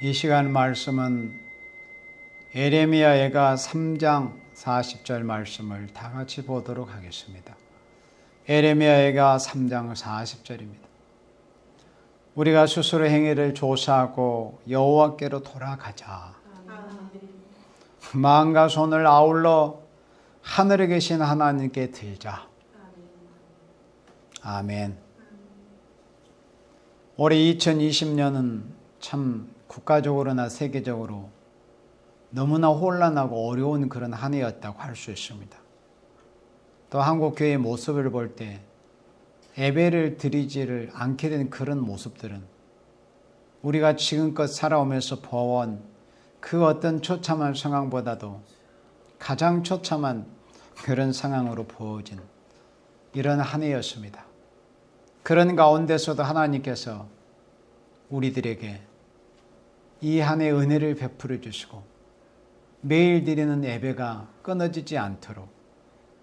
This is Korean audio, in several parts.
이 시간 말씀은 에레미야가 3장 40절 말씀을 다 같이 보도록 하겠습니다. 에레미야가 3장 40절입니다. 우리가 스스로 행위를 조사하고 여호와께로 돌아가자. 마음과 손을 아울러 하늘에 계신 하나님께 들자. 아멘. 올해 2020년은 참 국가적으로나 세계적으로 너무나 혼란하고 어려운 그런 한 해였다고 할 수 있습니다. 또 한국교회의 모습을 볼 때 예배를 드리지를 않게 된 그런 모습들은 우리가 지금껏 살아오면서 보아온 그 어떤 처참한 상황보다도 가장 처참한 그런 상황으로 보여진 이런 한 해였습니다. 그런 가운데서도 하나님께서 우리들에게 이 한 해 은혜를 베풀어 주시고 매일 드리는 예배가 끊어지지 않도록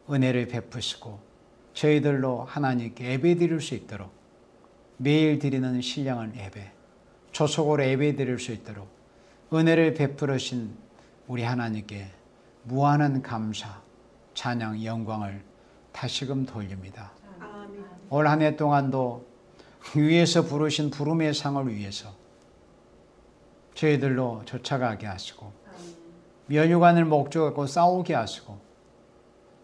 은혜를 베푸시고 저희들로 하나님께 예배 드릴 수 있도록 매일 드리는 신령한 예배, 조속으로 예배 드릴 수 있도록 은혜를 베풀으신 우리 하나님께 무한한 감사, 찬양, 영광을 다시금 돌립니다. 올 한 해 동안도 위에서 부르신 부름의 상을 위해서 저희들로 쫓아가게 하시고 면류관을 목적하고 싸우게 하시고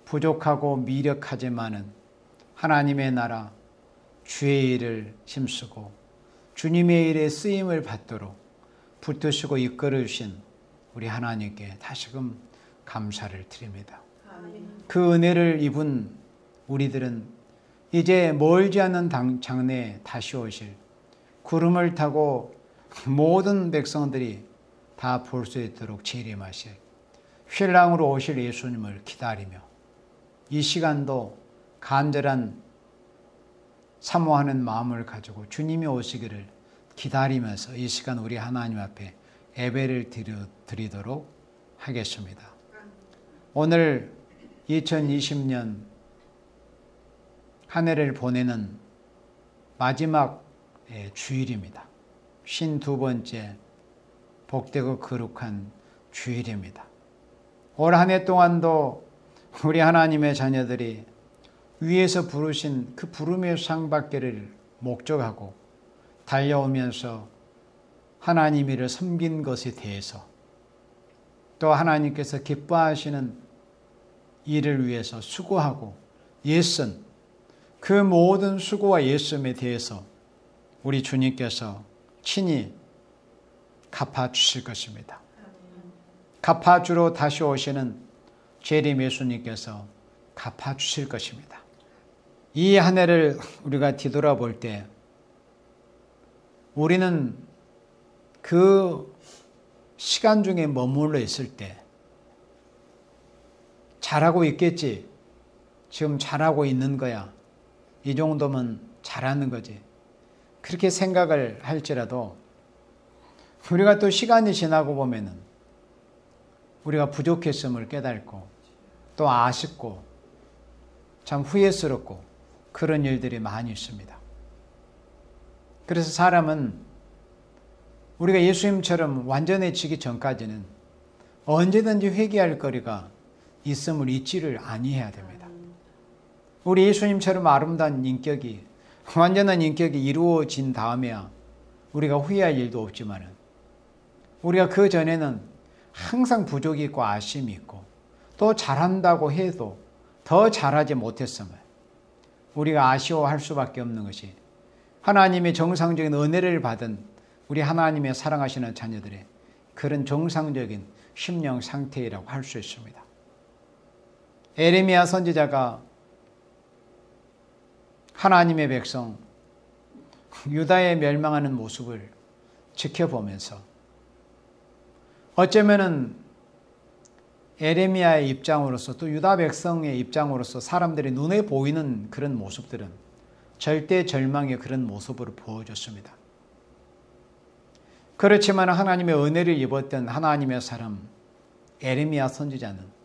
부족하고 미력하지만은 하나님의 나라 주의 일을 힘쓰고 주님의 일에 쓰임을 받도록 붙드시고 이끌으신 우리 하나님께 다시금 감사를 드립니다. 그 은혜를 입은 우리들은 이제 멀지 않은 장래에 다시 오실 구름을 타고 모든 백성들이 다 볼 수 있도록 재림하실 신랑으로 오실 예수님을 기다리며 이 시간도 간절한 사모하는 마음을 가지고 주님이 오시기를 기다리면서 이 시간 우리 하나님 앞에 예배를 드리도록 하겠습니다. 오늘 2020년 한 해를 보내는 마지막 주일입니다. 52번째 복되고 거룩한 주일입니다. 올 한 해 동안도 우리 하나님의 자녀들이 위에서 부르신 그 부름의 상 받기를 목적하고 달려오면서 하나님 일을 섬긴 것에 대해서 또 하나님께서 기뻐하시는 일을 위해서 수고하고 애쓴 그 모든 수고와 애씀에 대해서 우리 주님께서 친히 갚아주실 것입니다. 갚아주러 다시 오시는 재림 예수님께서 갚아주실 것입니다. 이 한 해를 우리가 뒤돌아볼 때 우리는 그 시간 중에 머물러 있을 때 잘하고 있겠지, 지금 잘하고 있는 거야, 이 정도면 잘하는 거지, 그렇게 생각을 할지라도 우리가 또 시간이 지나고 보면은 우리가 부족했음을 깨닫고 또 아쉽고 참 후회스럽고 그런 일들이 많이 있습니다. 그래서 사람은 우리가 예수님처럼 완전해지기 전까지는 언제든지 회개할 거리가 있음을 잊지를 아니해야 됩니다. 우리 예수님처럼 아름다운 인격이, 완전한 인격이 이루어진 다음에야 우리가 후회할 일도 없지만은 우리가 그 전에는 항상 부족이 있고 아쉬움이 있고 또 잘한다고 해도 더 잘하지 못했음을 우리가 아쉬워할 수밖에 없는 것이 하나님의 정상적인 은혜를 받은 우리 하나님의 사랑하시는 자녀들의 그런 정상적인 심령 상태라고 할 수 있습니다. 에레미야 선지자가 하나님의 백성 유다의 멸망하는 모습을 지켜보면서 어쩌면은 에레미야의 입장으로서 또 유다 백성의 입장으로서 사람들이 눈에 보이는 그런 모습들은 절대 절망의 그런 모습으로 보여줬습니다. 그렇지만 하나님의 은혜를 입었던 하나님의 사람 에레미야 선지자는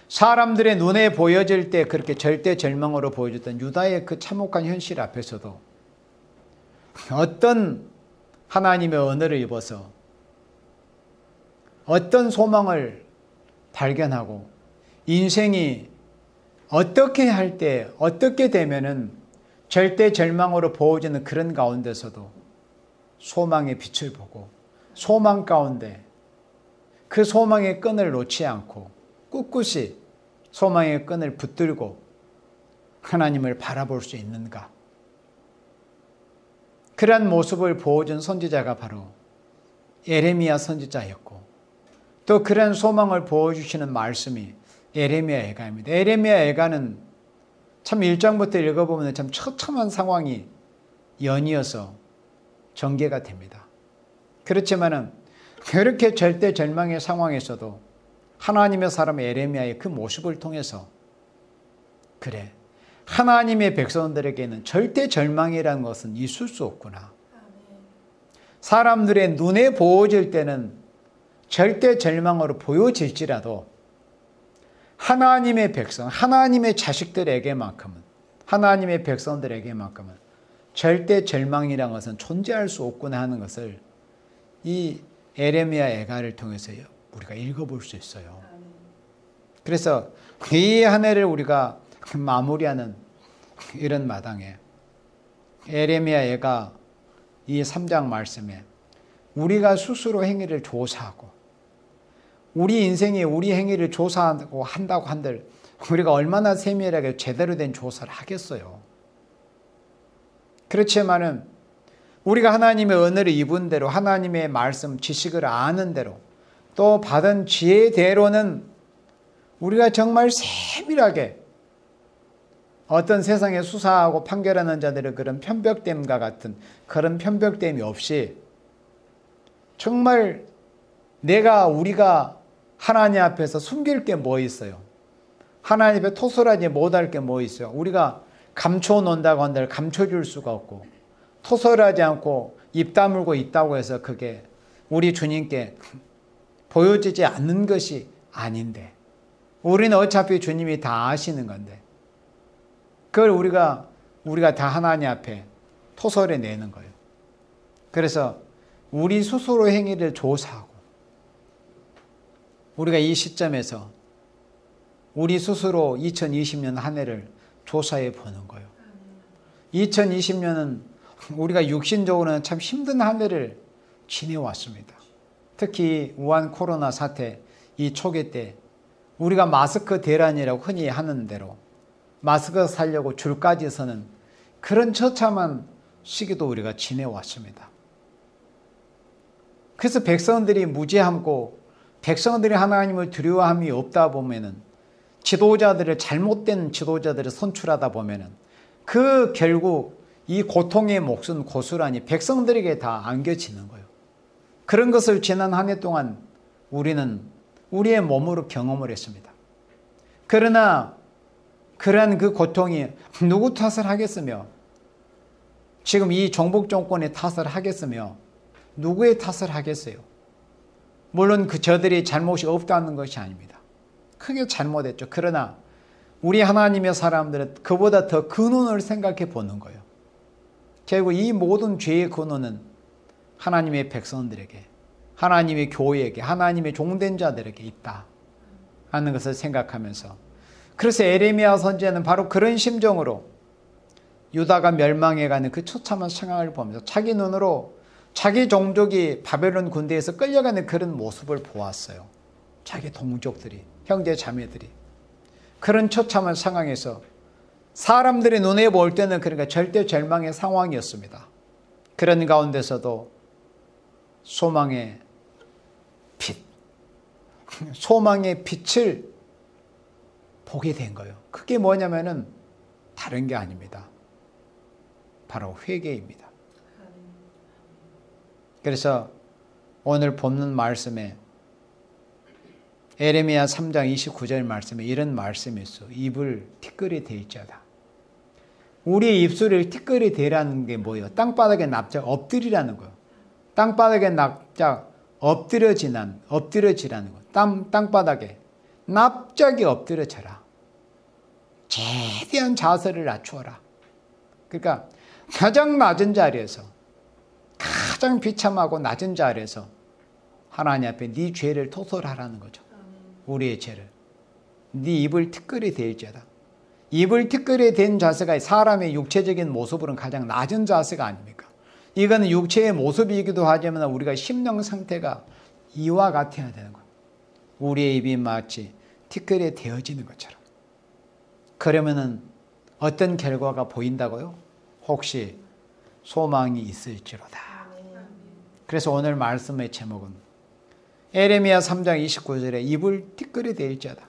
사람들의 눈에 보여질 때 그렇게 절대 절망으로 보여줬던 유다의 그 참혹한 현실 앞에서도 어떤 하나님의 은혜를 입어서 어떤 소망을 발견하고 인생이 어떻게 할 때, 어떻게 되면은 절대 절망으로 보여지는 그런 가운데서도 소망의 빛을 보고 소망 가운데 그 소망의 끈을 놓지 않고 꿋꿋이 소망의 끈을 붙들고 하나님을 바라볼 수 있는가? 그러한 모습을 보여준 선지자가 바로 예레미야 선지자였고 또 그런 소망을 보여주시는 말씀이 예레미야 예가입니다. 예레미야 예가는 참 1장부터 읽어보면 참 처참한 상황이 연이어서 전개가 됩니다. 그렇지만은 그렇게 절대 절망의 상황에서도 하나님의 사람 예레미야의 그 모습을 통해서 그래, 하나님의 백성들에게는 절대 절망이라는 것은 있을 수 없구나. 사람들의 눈에 보여질 때는 절대 절망으로 보여질지라도 하나님의 백성, 하나님의 자식들에게만큼은, 하나님의 백성들에게만큼은 절대 절망이라는 것은 존재할 수 없구나 하는 것을 이 예레미야 예가를 통해서 우리가 읽어볼 수 있어요. 그래서 이 한 해를 우리가 마무리하는 이런 마당에 예레미야 예가 이 3장 말씀에 우리가 스스로 행위를 조사하고 우리 인생에 우리 행위를 조사하고 한다고 한들 우리가 얼마나 세밀하게 제대로 된 조사를 하겠어요. 그렇지만은 우리가 하나님의 은혜를 입은 대로 하나님의 말씀 지식을 아는 대로 또 받은 지혜대로는 우리가 정말 세밀하게 어떤 세상에 수사하고 판결하는 자들의 그런 편벽됨과 같은 그런 편벽됨이 없이 정말 우리가 하나님 앞에서 숨길 게 뭐 있어요? 하나님 앞에 토설하지 못할 게 뭐 있어요? 우리가 감춰놓는다고 한들 감춰줄 수가 없고 토설하지 않고 입 다물고 있다고 해서 그게 우리 주님께 보여지지 않는 것이 아닌데 우리는 어차피 주님이 다 아시는 건데 그걸 우리가 다 하나님 앞에 토설해 내는 거예요. 그래서 우리 스스로 행위를 조사하고 우리가 이 시점에서 우리 스스로 2020년 한 해를 조사해 보는 거예요. 2020년은 우리가 육신적으로는 참 힘든 한 해를 지내왔습니다. 특히 우한 코로나 사태 이 초기 때 우리가 마스크 대란이라고 흔히 하는 대로 마스크 살려고 줄까지 서는 그런 처참한 시기도 우리가 지내왔습니다. 그래서 백성들이 무지하고 백성들이 하나님을 두려워함이 없다 보면은 잘못된 지도자들을 선출하다 보면은 그 결국 이 고통의 몫은 고스란히 백성들에게 다 안겨지는 거예요. 그런 것을 지난 한 해 동안 우리는 우리의 몸으로 경험을 했습니다. 그러나 그러한 그 고통이 누구 탓을 하겠으며 지금 이 정복 정권의 탓을 하겠으며 누구의 탓을 하겠어요? 물론 저들이 잘못이 없다는 것이 아닙니다. 크게 잘못했죠. 그러나 우리 하나님의 사람들은 그보다 더 근원을 생각해 보는 거예요. 결국 이 모든 죄의 근원은 하나님의 백성들에게, 하나님의 교회에게, 하나님의 종된 자들에게 있다 하는 것을 생각하면서 그래서 예레미야 선지자는 바로 그런 심정으로 유다가 멸망해가는 그 처참한 상황을 보면서 자기 눈으로 자기 종족이 바벨론 군대에서 끌려가는 그런 모습을 보았어요. 자기 동족들이, 형제 자매들이. 그런 처참한 상황에서 사람들이 눈에 볼 때는 그러니까 절대 절망의 상황이었습니다. 그런 가운데서도 소망의 빛, 소망의 빛을 보게 된 거예요. 그게 뭐냐면은 다른 게 아닙니다. 바로 회개입니다. 그래서 오늘 본문 말씀에 예레미야 3장 29절 말씀에 이런 말씀이 있어. 입을 티끌이 대자다. 우리의 입술을 티끌이 대라는 게 뭐예요? 땅바닥에 납작 엎드리라는 거예요. 땅바닥에 납작 엎드려지라는 거. 땅바닥에 납작이 엎드려져라. 최대한 자세를 낮추어라. 그러니까 가장 낮은 자리에서 가장 비참하고 낮은 자리에서 하나님 앞에 네 죄를 토설하라는 거죠. 우리의 죄를. 네 입을 티끌이 대일지어다. 입을 티끌이 댄 자세가 사람의 육체적인 모습으로는 가장 낮은 자세가 아닙니까? 이거는 육체의 모습이기도 하지만 우리가 심령 상태가 이와 같아야 되는 거예요. 우리의 입이 마치 티끌에 대어지는 것처럼. 그러면은 어떤 결과가 보인다고요? 혹시 소망이 있을지로다. 그래서 오늘 말씀의 제목은 에레미야 3장 29절에 입을 티끌에 대일지어다.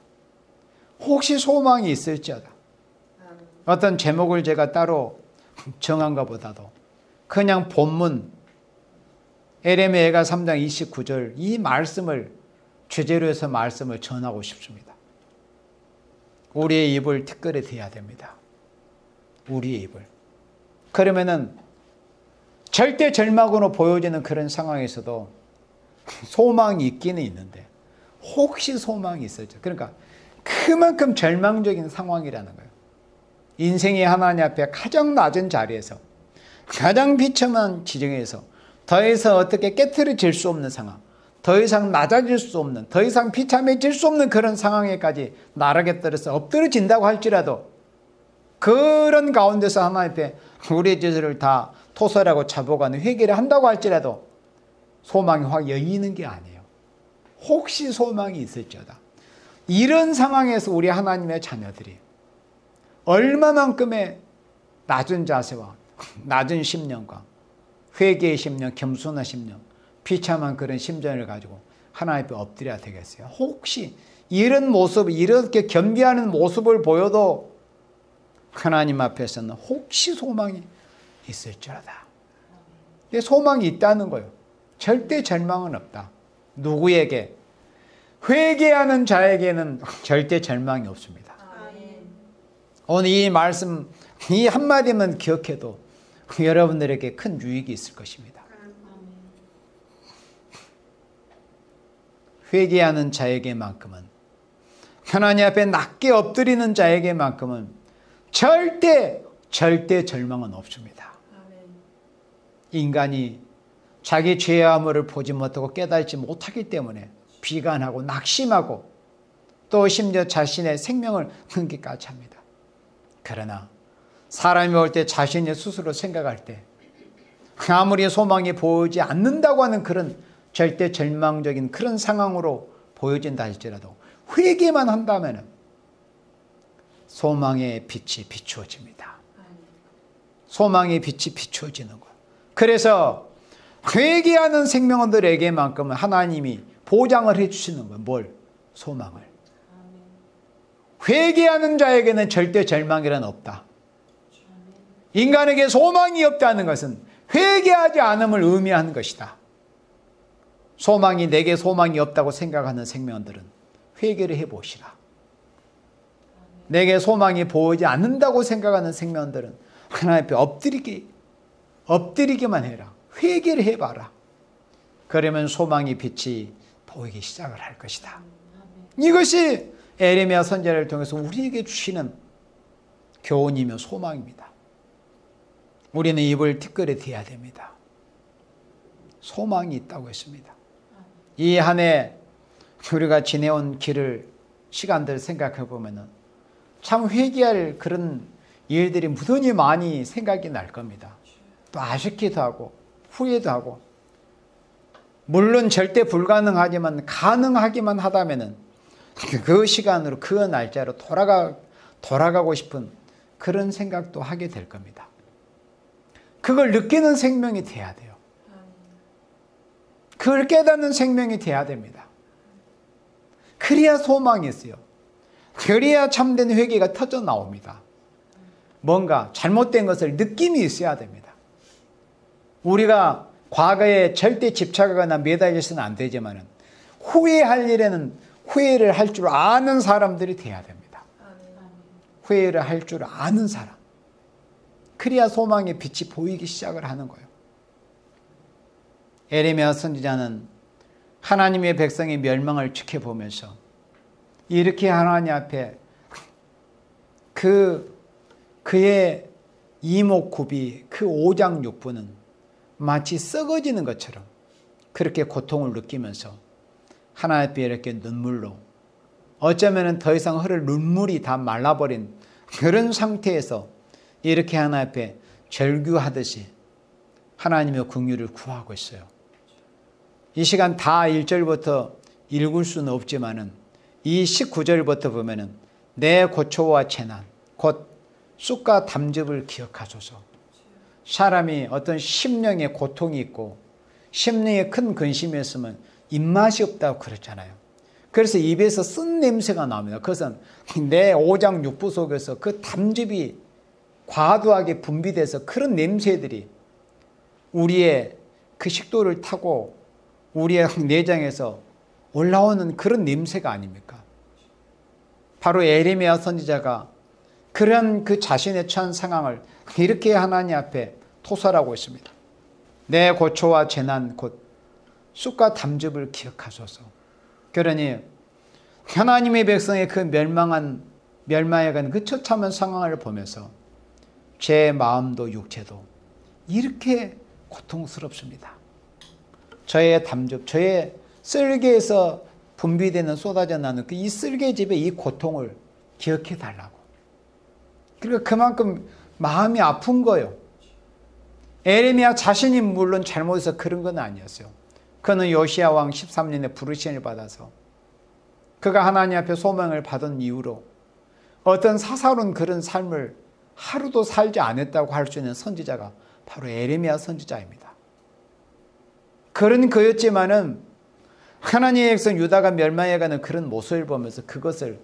혹시 소망이 있을지어다. 어떤 제목을 제가 따로 정한 것보다도 그냥 본문 에레미야가 3장 29절 이 말씀을 주제로 해서 말씀을 전하고 싶습니다. 우리의 입을 티끌에 대야 됩니다. 우리의 입을. 그러면은 절대 절망으로 보여지는 그런 상황에서도 소망이 있기는 있는데 혹시 소망이 있을지. 그러니까 그만큼 절망적인 상황이라는 거예요. 인생의 하나님 앞에 가장 낮은 자리에서 가장 비참한 지경에서 더 이상 어떻게 깨트려질 수 없는 상황, 더 이상 낮아질 수 없는, 더 이상 비참해질 수 없는 그런 상황에까지 나락에 떨어져 엎드려진다고 할지라도 그런 가운데서 하나님 앞에 우리의 죄를 다 토설하고 자복하는 회개를 한다고 할지라도 소망이 확 열리는 게 아니에요. 혹시 소망이 있을지어다. 이런 상황에서 우리 하나님의 자녀들이 얼마만큼의 낮은 자세와 낮은 심령과 회개의 심령, 겸손한 심령, 비참한 그런 심정을 가지고 하나님 앞에 엎드려야 되겠어요. 혹시 이런 모습, 이렇게 겸비하는 모습을 보여도 하나님 앞에서는 혹시 소망이 있을지어다. 소망이 있다는 거예요. 절대 절망은 없다. 누구에게? 회개하는 자에게는 절대 절망이 없습니다. 오늘 이 말씀, 이 한마디만 기억해도 여러분들에게 큰 유익이 있을 것입니다. 회개하는 자에게만큼은, 하나님 앞에 낮게 엎드리는 자에게만큼은 절대 절망은 없습니다. 인간이 자기 죄의 암호를 보지 못하고 깨닫지 못하기 때문에 비관하고 낙심하고 또 심지어 자신의 생명을 끊기까지 합니다. 그러나 사람이 올 때 자신이 스스로 생각할 때 아무리 소망이 보이지 않는다고 하는 그런 절대 절망적인 그런 상황으로 보여진다 할지라도 회개만 한다면 소망의 빛이 비추어집니다. 소망의 빛이 비추어지는 거예요. 그래서 회개하는 생명들에게만큼은 하나님이 보장을 해주시는 거예요. 뭘? 소망을. 회개하는 자에게는 절대 절망이란 없다. 인간에게 소망이 없다는 것은 회개하지 않음을 의미하는 것이다. 소망이 내게 소망이 없다고 생각하는 생명들은 회개를 해보시라. 내게 소망이 보이지 않는다고 생각하는 생명들은 하나님 앞에 엎드리기만 해라. 회개를 해봐라. 그러면 소망의 빛이 보이기 시작을 할 것이다. 이것이 에레미야 선지자를 통해서 우리에게 주시는 교훈이며 소망입니다. 우리는 입을 티끌에 대야 됩니다. 소망이 있다고 했습니다. 이 한 해 우리가 지내온 길을 시간들 생각해 보면은 참 회개할 그런 일들이 무던히 많이 생각이 날 겁니다. 또 아쉽기도 하고 후회도 하고, 물론 절대 불가능하지만 가능하기만 하다면은 그 시간으로 그 날짜로 돌아가고 싶은 그런 생각도 하게 될 겁니다. 그걸 느끼는 생명이 돼야 돼요. 그걸 깨닫는 생명이 돼야 됩니다. 그래야 소망이 있어요. 그래야 참된 회개가 터져 나옵니다. 뭔가 잘못된 것을 느낌이 있어야 됩니다. 우리가 과거에 절대 집착하거나 매달려서는 안 되지만 후회할 일에는 후회를 할 줄 아는 사람들이 돼야 됩니다. 후회를 할 줄 아는 사람. 그래야 소망의 빛이 보이기 시작을 하는 거예요. 에레미야 선지자는 하나님의 백성의 멸망을 지켜보면서 이렇게 하나님 앞에 그의 이목구비, 그 오장육부는 마치 썩어지는 것처럼 그렇게 고통을 느끼면서 하나님 앞에 이렇게 눈물로, 어쩌면 더 이상 흐를 눈물이 다 말라버린 그런 상태에서 이렇게 하나님 앞에 절규하듯이 하나님의 긍휼을 구하고 있어요. 이 시간 다 1절부터 읽을 수는 없지만은 이 19절부터 보면은 내 고초와 재난 곧 쑥과 담즙을 기억하소서. 사람이 어떤 심령의 고통이 있고 심령에 큰 근심이 있으면 입맛이 없다고 그랬잖아요. 그래서 입에서 쓴 냄새가 나옵니다. 그것은 내 오장 육부 속에서 그 담즙이 과도하게 분비돼서 그런 냄새들이 우리의 그 식도를 타고 우리의 내장에서 올라오는 그런 냄새가 아닙니까? 바로 에레미야 선지자가 그런 그 자신의 처한 상황을 이렇게 하나님 앞에 토설하고 있습니다. 내 고초와 재난 곧 쑥과 담즙을 기억하소서. 그러니 하나님의 백성의 그 멸망해간 그 처참한 상황을 보면서 제 마음도 육체도 이렇게 고통스럽습니다. 저의 담즙, 저의 쓸개에서 분비되는 쏟아져 나는 이 쓸개즙의 이 고통을 기억해 달라고. 그러니까 그만큼 마음이 아픈 거예요. 에레미야 자신이 물론 잘못해서 그런 건 아니었어요. 그는 요시야 왕 13년에 부르심을 받아서 그가 하나님 앞에 소명을 받은 이후로 어떤 사사로운 그런 삶을 하루도 살지 않았다고 할 수 있는 선지자가 바로 에레미야 선지자입니다. 그런 그였지만은 하나님의 백성 유다가 멸망해가는 그런 모습을 보면서 그것을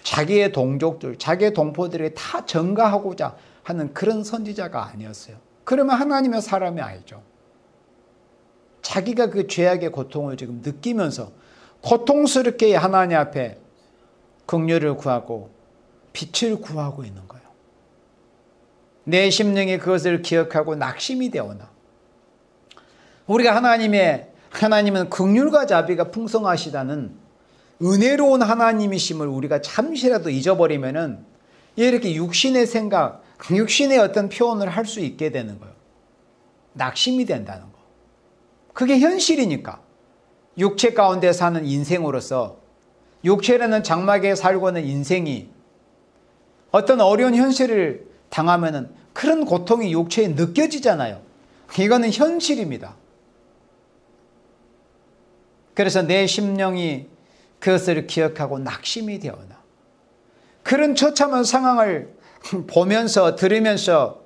자기의 동족들, 자기의 동포들에게 다 전가하고자 하는 그런 선지자가 아니었어요. 그러면 하나님의 사람이 아니죠. 자기가 그 죄악의 고통을 지금 느끼면서 고통스럽게 하나님 앞에 긍휼을 구하고 빛을 구하고 있는 거예요. 내 심령이 그것을 기억하고 낙심이 되오나 우리가 하나님은 긍휼과 자비가 풍성하시다는 은혜로운 하나님이심을 우리가 잠시라도 잊어버리면은 이렇게 육신의 생각, 육신의 어떤 표현을 할 수 있게 되는 거예요. 낙심이 된다는 거. 그게 현실이니까. 육체 가운데 사는 인생으로서 육체라는 장막에 살고 있는 인생이 어떤 어려운 현실을 당하면은 그런 고통이 육체에 느껴지잖아요. 이거는 현실입니다. 그래서 내 심령이 그것을 기억하고 낙심이 되어나 그런 처참한 상황을 보면서 들으면서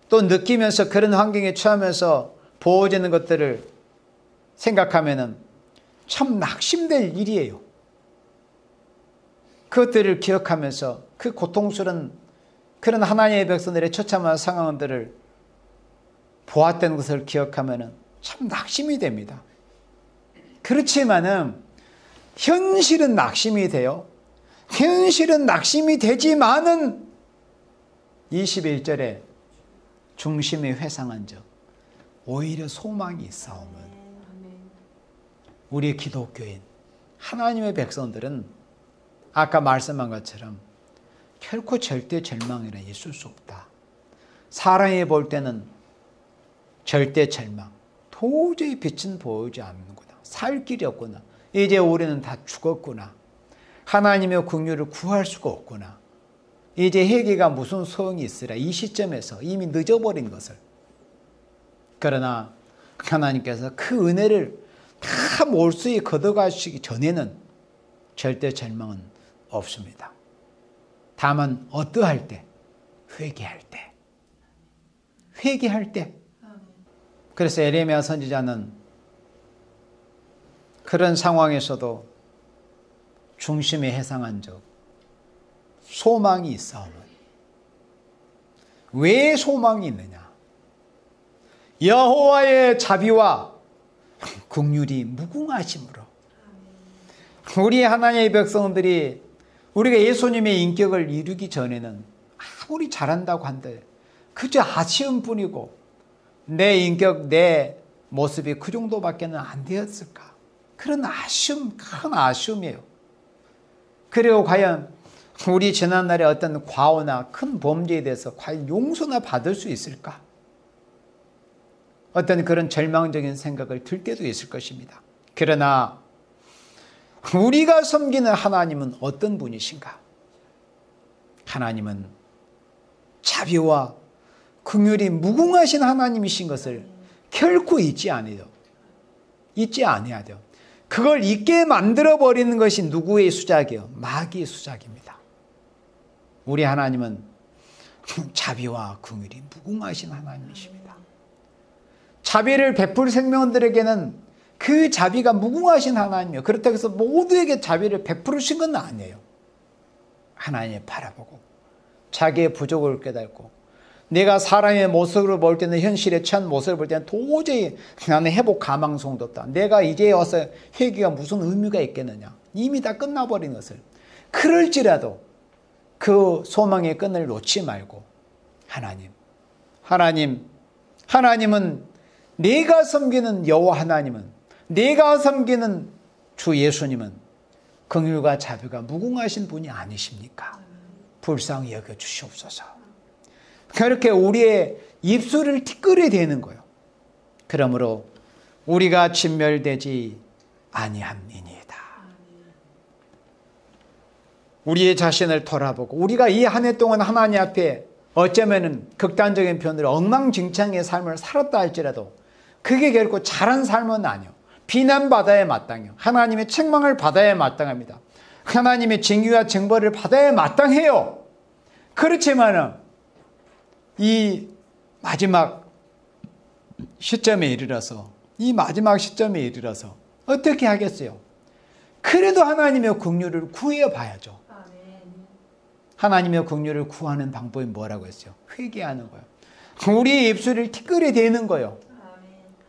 또 느끼면서 그런 환경에 처하면서 보여지는 것들을 생각하면은 참 낙심될 일이에요. 그것들을 기억하면서 그 고통스러운 그런 하나님의 백성들의 처참한 상황들을 보았던 것을 기억하면은 참 낙심이 됩니다. 그렇지만은 현실은 낙심이 돼요. 현실은 낙심이 되지만은 21절에 중심이 회상한 적 오히려 소망이 있사오면 우리 기독교인 하나님의 백성들은 아까 말씀한 것처럼 결코 절대 절망이란 있을 수 없다. 사람이 볼 때는 절대 절망, 도저히 빛은 보이지 않는구나. 살 길이 없구나. 이제 우리는 다 죽었구나. 하나님의 긍휼을 구할 수가 없구나. 이제 회개가 무슨 소용이 있으랴. 이 시점에서 이미 늦어버린 것을. 그러나 하나님께서 그 은혜를 다 몰수히 걷어가시기 전에는 절대 절망은 없습니다. 다만 어떠할 때? 회개할 때. 회개할 때. 그래서 에레미야 선지자는 그런 상황에서도 중심에 해상한 적 소망이 있사오면 왜 소망이 있느냐? 여호와의 자비와 긍휼이 무궁하심으로 우리 하나님의 백성들이 우리가 예수님의 인격을 이루기 전에는 아무리 잘한다고 한들 그저 아쉬움 뿐이고 내 인격, 내 모습이 그 정도밖에는 안 되었을까? 그런 아쉬움, 큰 아쉬움이에요. 그리고 과연 우리 지난날의 어떤 과오나 큰 범죄에 대해서 과연 용서나 받을 수 있을까? 어떤 그런 절망적인 생각을 들 때도 있을 것입니다. 그러나 우리가 섬기는 하나님은 어떤 분이신가? 하나님은 자비와 긍휼이 무궁하신 하나님이신 것을 결코 잊지 않아야 돼요. 그걸 잊게 만들어버리는 것이 누구의 수작이에요? 마귀의 수작입니다. 우리 하나님은 자비와 긍휼이 무궁하신 하나님이십니다. 자비를 베풀 생명들에게는 그 자비가 무궁하신 하나님이에요. 그렇다고 해서 모두에게 자비를 베푸신 건 아니에요. 하나님을 바라보고 자기의 부족을 깨닫고 내가 사람의 모습으로 볼 때는 현실의 첫 모습을 볼 때는 도저히 나는 회복 가망성도 없다. 내가 이제 와서 회개가 무슨 의미가 있겠느냐. 이미 다 끝나버린 것을. 그럴지라도 그 소망의 끈을 놓지 말고 하나님은 내가 섬기는 여호와 하나님은 내가 섬기는 주 예수님은 긍휼과 자비가 무궁하신 분이 아니십니까? 불쌍히 여겨주시옵소서. 그렇게 우리의 입술을 티끌이 되는 거예요. 그러므로 우리가 진멸되지 아니함이니이다. 우리의 자신을 돌아보고 우리가 이 한 해 동안 하나님 앞에 어쩌면 극단적인 표현으로 엉망진창의 삶을 살았다 할지라도 그게 결코 잘한 삶은 아니에요. 비난받아야 마땅해요. 하나님의 책망을 받아야 마땅합니다. 하나님의 징계와 징벌을 받아야 마땅해요. 그렇지만 이 마지막 시점에 이르러서 어떻게 하겠어요? 그래도 하나님의 긍휼을 구해봐야죠. 하나님의 긍휼을 구하는 방법이 뭐라고 했어요? 회개하는 거예요. 우리의 입술을 티끌이 대는 거예요.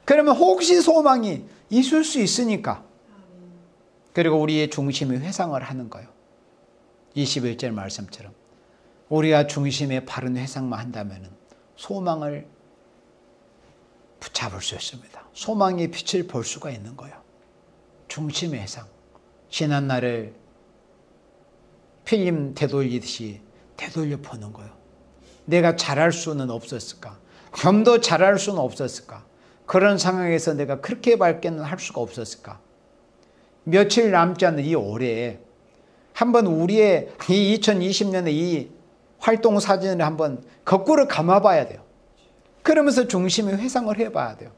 그러면 혹시 소망이 있을 수 있으니까. 그리고 우리의 중심이 회상을 하는 거예요. 21절 말씀처럼 우리가 중심의 바른 회상만 한다면 소망을 붙잡을 수 있습니다. 소망의 빛을 볼 수가 있는 거예요. 중심의 회상. 지난 날을 필름 되돌리듯이 되돌려 보는 거예요. 내가 잘할 수는 없었을까? 좀 더 잘할 수는 없었을까? 그런 상황에서 내가 그렇게 밝게는 할 수가 없었을까? 며칠 남지 않는 이 올해에 한번 우리의 이 2020년의 이 활동 사진을 한번 거꾸로 감아봐야 돼요. 그러면서 중심의 회상을 해봐야 돼요.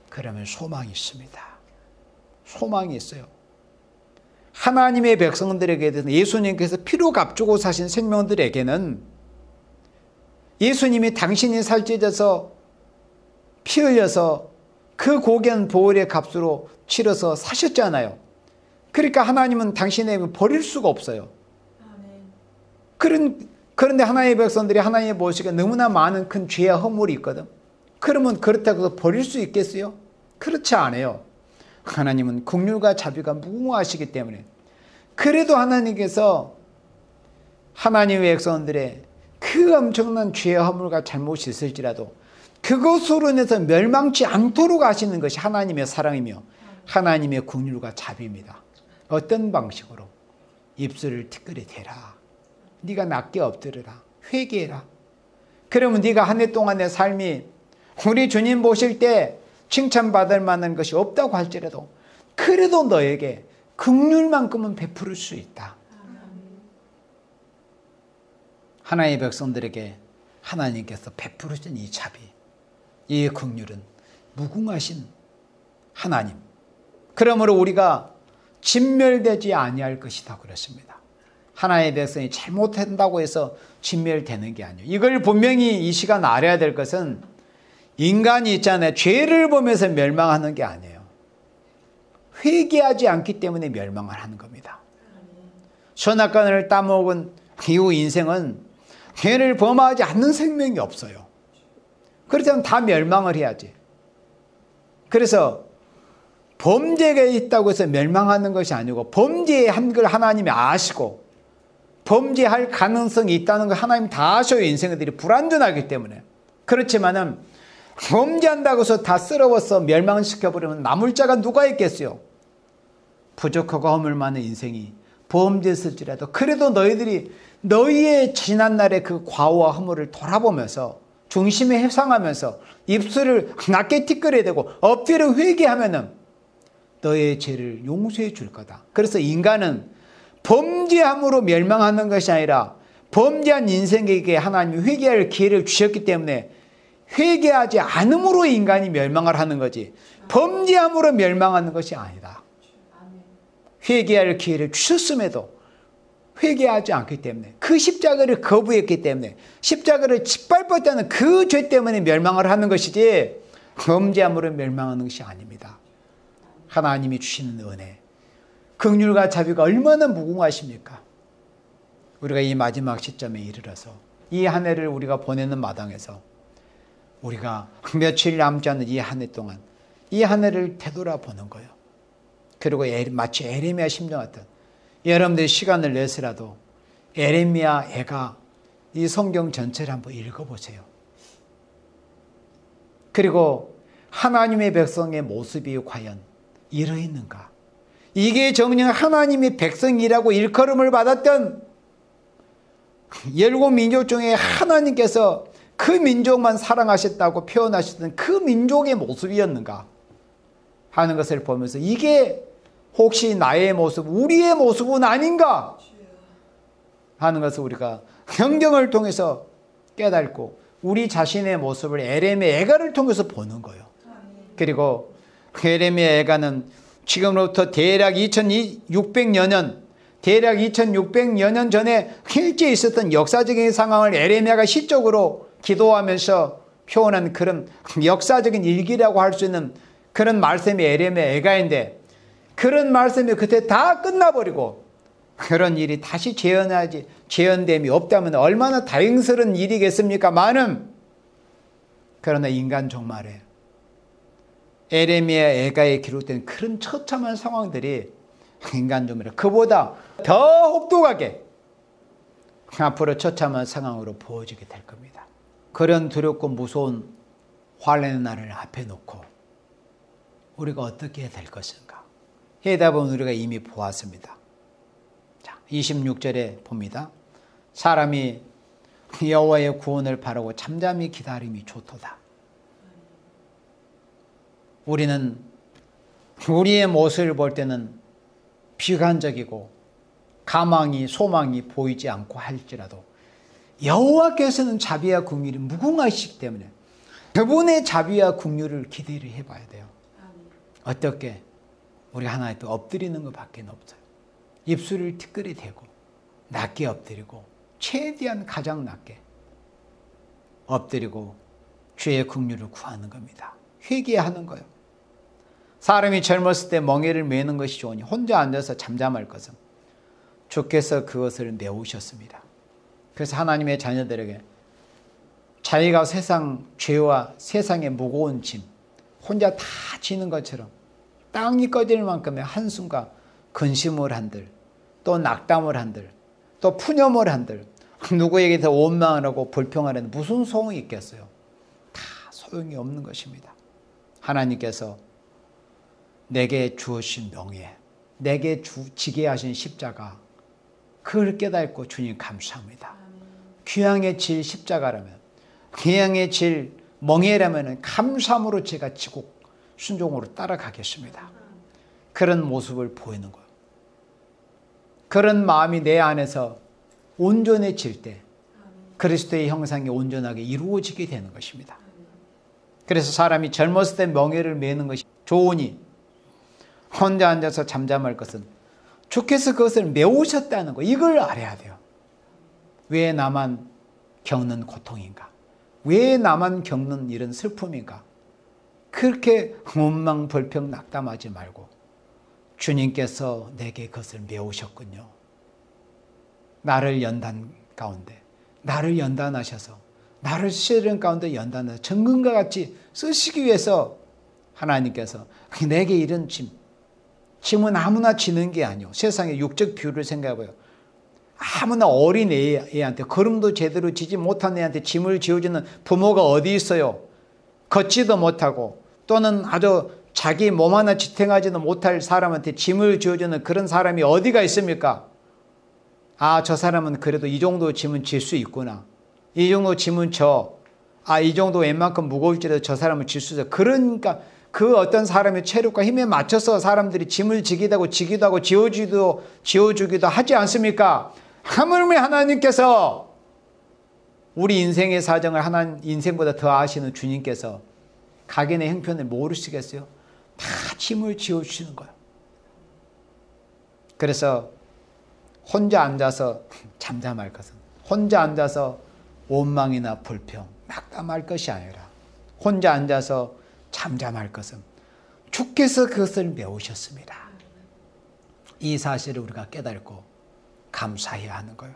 그러면 소망이 있습니다. 소망이 있어요. 하나님의 백성들에게는 예수님께서 피로 값주고 사신 생명들에게는 예수님이 당신이 살찌져서 피 흘려서 그 고귀한 보혈의 값으로 치러서 사셨잖아요. 그러니까 하나님은 당신의 버릴 수가 없어요. 그런데 하나님의 백성들이 하나님의 모시기에 너무나 많은 큰 죄와 허물이 있거든. 그러면 그렇다고 해서 버릴 수 있겠어요? 그렇지 않아요. 하나님은 긍휼과 자비가 무궁하시기 때문에 그래도 하나님께서 하나님의 백성들의 그 엄청난 죄와 허물과 잘못이 있을지라도 그것으로 인해서 멸망치 않도록 하시는 것이 하나님의 사랑이며 하나님의 긍휼과 자비입니다. 어떤 방식으로? 입술을 티끌이 대라. 네가 낮게 엎드려라. 회개해라. 그러면 네가 한 해 동안의 삶이 우리 주님 보실 때 칭찬받을 만한 것이 없다고 할지라도 그래도 너에게 긍휼만큼은 베풀 수 있다. 하나님의 백성들에게 하나님께서 베푸르신 이 자비, 이 긍휼은 무궁하신 하나님. 그러므로 우리가 진멸되지 아니할 것이다 그랬습니다. 하나님의 백성이 잘못한다고 해서 진멸되는 게 아니에요. 이걸 분명히 이 시간 알아야 될 것은 인간이 있잖아요. 죄를 보면서 멸망하는 게 아니에요. 회개하지 않기 때문에 멸망을 하는 겁니다. 선악과를 따먹은 이후 인생은 죄를 범하지 않는 생명이 없어요. 그렇다면 다 멸망을 해야지. 그래서 범죄가 있다고 해서 멸망하는 것이 아니고 범죄한 걸 하나님이 아시고 범죄할 가능성이 있다는 걸 하나님 다 아셔요. 인생들이 불완전하기 때문에. 그렇지만은 범죄한다고 해서 다 쓸어워서 멸망시켜버리면 남을 자가 누가 있겠어요? 부족하고 허물 많은 인생이 범죄했을지라도 그래도 너희들이 너희의 지난날의 그 과오와 허물을 돌아보면서 중심에 회상하면서 입술을 낮게 티끌어대고 엎드려 회개하면은 너의 죄를 용서해 줄 거다. 그래서 인간은 범죄함으로 멸망하는 것이 아니라 범죄한 인생에게 하나님이 회개할 기회를 주셨기 때문에 회개하지 않음으로 인간이 멸망을 하는 거지 범죄함으로 멸망하는 것이 아니다. 회개할 기회를 주셨음에도 회개하지 않기 때문에 그 십자가를 거부했기 때문에 십자가를 짓밟았다는 그 죄 때문에 멸망을 하는 것이지 범죄함으로 멸망하는 것이 아닙니다. 하나님이 주시는 은혜, 긍휼과 자비가 얼마나 무궁하십니까? 우리가 이 마지막 시점에 이르러서 이 한 해를 우리가 보내는 마당에서 우리가 며칠 남지 않은 이 한 해 동안 이 한 해를 되돌아보는 거예요. 그리고 마치 에레미야 심정 같은 여러분들이 시간을 내서라도 에레미야 애가 이 성경 전체를 한번 읽어보세요. 그리고 하나님의 백성의 모습이 과연 이러했는가? 이게 정녕 하나님의 백성이라고 일컬음을 받았던 17민족 중에 하나님께서 그 민족만 사랑하셨다고 표현하셨던 그 민족의 모습이었는가 하는 것을 보면서 이게 혹시 나의 모습, 우리의 모습은 아닌가 하는 것을 우리가 성경을 통해서 깨닫고 우리 자신의 모습을 에레미야 애가를 통해서 보는 거예요. 그리고 에레미야 애가는 지금으로부터 대략 2600여 년, 대략 2600여 년 전에 실제 있었던 역사적인 상황을 에레미야가 시적으로 기도하면서 표현한 그런 역사적인 일기라고 할 수 있는 그런 말씀이 에레미야 애가인데 그런 말씀이 그때 다 끝나버리고 그런 일이 다시 재현됨이 없다면 얼마나 다행스러운 일이겠습니까? 그러나 인간 종말에 에레미야 애가에 기록된 그런 처참한 상황들이 인간 종말에 그보다 더 혹독하게 앞으로 처참한 상황으로 보여지게 될 겁니다. 그런 두렵고 무서운 환난의 날을 앞에 놓고 우리가 어떻게 해야 될 것인가? 해답은 우리가 이미 보았습니다. 자, 26절에 봅니다. 사람이 여호와의 구원을 바라고 잠잠히 기다림이 좋도다. 우리는 우리의 모습을 볼 때는 비관적이고 가망이 소망이 보이지 않고 할지라도 여호와께서는 자비와 긍휼이 무궁하시기 때문에 그분의 자비와 긍휼을 기대를 해봐야 돼요. 어떻게? 우리 하나님 앞에 엎드리는 것밖에 없어요. 입술을 티끌이 대고 낮게 엎드리고 최대한 가장 낮게 엎드리고 주의 긍휼을 구하는 겁니다. 회개하는 거예요. 사람이 젊었을 때 멍에를 메는 것이 좋으니 혼자 앉아서 잠잠할 것은 주께서 그것을 메우셨습니다. 그래서 하나님의 자녀들에게 자기가 세상 죄와 세상의 무거운 짐 혼자 다 지는 것처럼 땅이 꺼질 만큼의 한숨과 근심을 한들 또 낙담을 한들 또 푸념을 한들 누구에게 더 원망을 하고 불평을 하는 무슨 소용이 있겠어요? 다 소용이 없는 것입니다. 하나님께서 내게 주으신 명예, 내게 지게 하신 십자가 그걸 깨닫고 주님 감사합니다. 귀향의 질 십자가라면 귀향의 질 멍에라면 감사함으로 제가 지고 순종으로 따라가겠습니다. 그런 모습을 보이는 거예요. 그런 마음이 내 안에서 온전해질 때 그리스도의 형상이 온전하게 이루어지게 되는 것입니다. 그래서 사람이 젊었을 때 멍에를 메는 것이 좋으니 혼자 앉아서 잠잠할 것은 주께서 그것을 메우셨다는 거 이걸 알아야 돼요. 왜 나만 겪는 고통인가? 왜 나만 겪는 이런 슬픔인가? 그렇게 원망 불평 낙담하지 말고 주님께서 내게 그것을 메우셨군요. 나를 연단 가운데 나를 연단하셔서 나를 시련 가운데 연단하셔서 정금과 같이 쓰시기 위해서 하나님께서 내게 이런 짐은 아무나 지는 게 아니요. 세상의 육적 비유를 생각해봐요. 아무나 어린 애한테 걸음도 제대로 지지 못한 애한테 짐을 지어주는 부모가 어디 있어요? 걷지도 못하고 또는 아주 자기 몸 하나 지탱하지도 못할 사람한테 짐을 지어주는 그런 사람이 어디가 있습니까? 아, 저 사람은 그래도 이 정도 짐은 질 수 있구나. 이 정도 짐은 이 정도 웬만큼 무거울지라도 저 사람을 질 수 있어. 그러니까 그 어떤 사람의 체력과 힘에 맞춰서 사람들이 짐을 지기도 하고 지어주기도 하지 않습니까? 하물며 하나님께서 우리 인생의 사정을 인생보다 더 아시는 주님께서 각인의 형편을 모르시겠어요? 다 짐을 지어주시는 거예요. 그래서 혼자 앉아서 잠잠할 것은, 혼자 앉아서 원망이나 불평, 낙담할 것이 아니라 혼자 앉아서 잠잠할 것은 주께서 그것을 메우셨습니다. 이 사실을 우리가 깨닫고 감사해야 하는 거예요.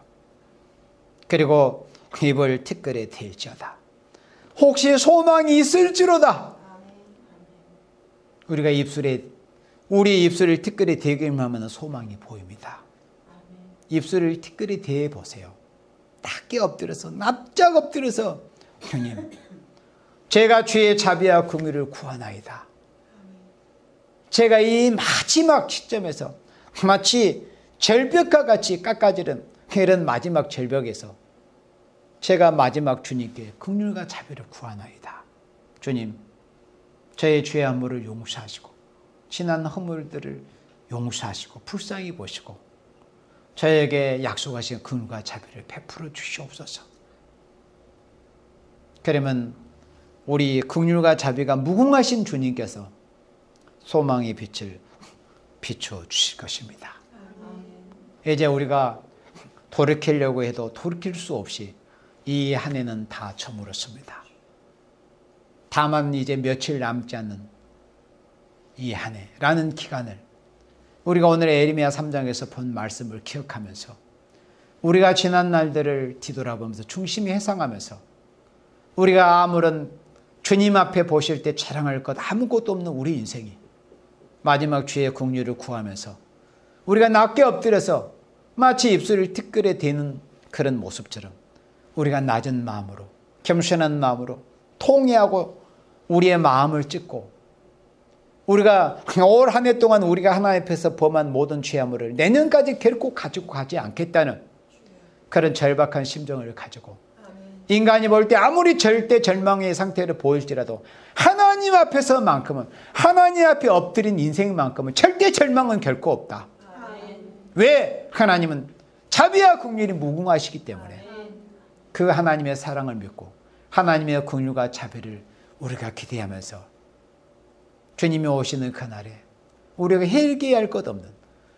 그리고 입을 티끌에 대지어다. 혹시 소망이 있을지로다. 우리가 우리 입술을 티끌에 대기만 하면 소망이 보입니다. 입술을 티끌에 대해 보세요. 낮게 엎드려서, 납작 엎드려서, 주님, 제가 주의 자비와 긍휼을 구하나이다. 제가 이 마지막 시점에서 마치 절벽과 같이 깎아지른 이런 마지막 절벽에서 제가 마지막 주님께 긍휼과 자비를 구하나이다. 주님, 저의 죄 허물을 용서하시고 지난 허물들을 용서하시고 불쌍히 보시고 저에게 약속하신 긍휼과 자비를 베풀어 주시옵소서. 그러면 우리 긍휼과 자비가 무궁하신 주님께서 소망의 빛을 비춰 주실 것입니다. 이제 우리가 돌이키려고 해도 돌이킬 수 없이 이 한 해는 다 저물었습니다. 다만 이제 며칠 남지 않는 이 한 해라는 기간을 우리가 오늘 에레미야 3장에서 본 말씀을 기억하면서 우리가 지난 날들을 뒤돌아보면서 중심이 회상하면서 우리가 아무런 주님 앞에 보실 때 자랑할 것 아무것도 없는 우리 인생이 마지막 주의 긍휼을 구하면서 우리가 낮게 엎드려서 마치 입술을 티끌에 대는 그런 모습처럼 우리가 낮은 마음으로 겸손한 마음으로 통회하고 우리의 마음을 찢고 우리가 올 한 해 동안 우리가 하나님 앞에서 범한 모든 죄악물을 내년까지 결코 가지고 가지 않겠다는 그런 절박한 심정을 가지고 인간이 볼 때 아무리 절대 절망의 상태를 보일지라도 하나님 앞에서만큼은 하나님 앞에 엎드린 인생만큼은 절대 절망은 결코 없다. 왜? 하나님은 자비와 긍휼이 무궁하시기 때문에 그 하나님의 사랑을 믿고 하나님의 긍휼과 자비를 우리가 기대하면서 주님이 오시는 그날에 우리가 회개할 것 없는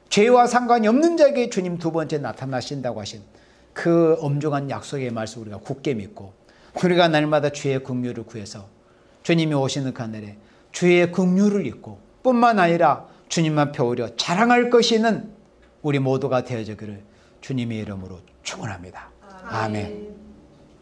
죄와 상관이 없는 자에게 주님 두 번째 나타나신다고 하신 그 엄중한 약속의 말씀 우리가 굳게 믿고 우리가 날마다 주의 긍휼을 구해서 주님이 오시는 그날에 주의 긍휼을 잊고 뿐만 아니라 주님 앞에 오려 자랑할 것이 있는 우리 모두가 되어지기를 주님의 이름으로 축원합니다. 아멘.